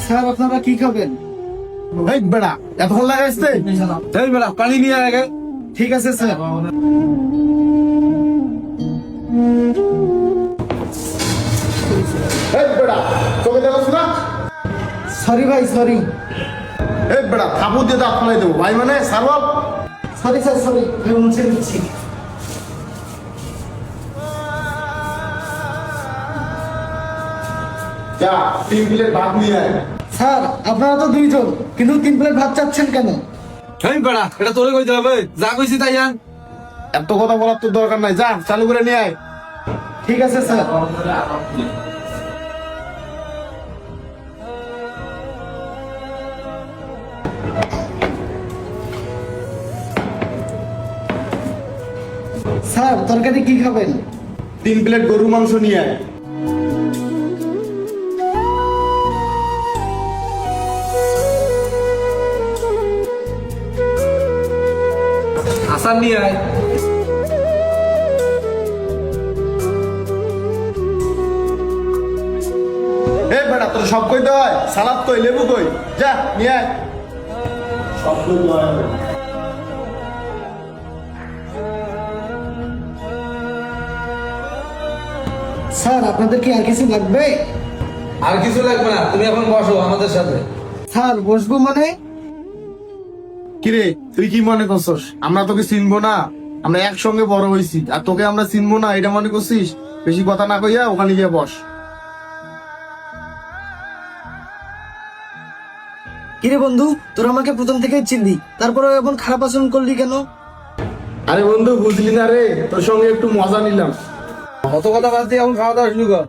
Sir আপনারা কি খাবেন? এই বেড়া এতক্ষণ লাগাইছে। এই বেলা পানি নিয়ে আগে। ঠিক আছে স্যার। এই বেড়া তোকে দেখছ না? সরি ভাই, সরি। এই বেড়া থাপড় দিয়ে দাঁত ফেলাই দেবো ভাই, মানে সার্ভার। Sorry sir, sorry. আমি মুছে দিচ্ছি। যা 3 প্লেট ভাত নিয়ে আয়। স্যার আপনারা তো 2 জন, কিন্তু 3 প্লেট ভাত চাচ্ছেন কেন? এই বেড়া এটা তোরে কইতে হবে, যা কইছি তাই আন। এত কথা বলার তো দরকার নাই, যা চালু করে নিয়ে আয়। ঠিক আছে স্যার। স্যার তরকারি কি খাবেন? 3 প্লেট গরু মাংস নিয়ে আয়। আসান নিয়ে আয়। এই বেড়া তোর সব কই দেওয়া হয়? সালাদ কই, লেবু কই? যা নিয়ে আয়। সব কই দেওয়া হয়। স্যার আপনাদের কি আর কিছু লাগবে? আর কিছু লাগবে না, তুমি এখন বসো আমাদের সাথে। স্যার বসবো মানে? কিরে তুই কি মনে করছস আমরা তোকে চিনবো না? আমরা একসঙ্গে বড় হইছি, আর তোকে আমরা চিনবো না এটা মনে করছিস? বেশি কথা না কইয়া ওখানে গিয়ে বস। কিরে বন্ধু, তোর আমাকে প্রথম থেকেই চিনলি, তারপরে এমন খারাপ আচরণ করলি কেন? আরে বন্ধু বুঝলি না রে, তোর সঙ্গে একটু মজা নিলাম। কত কথা বাদ দিয়ে এখন খাওয়া দাওয়া শুরু কর।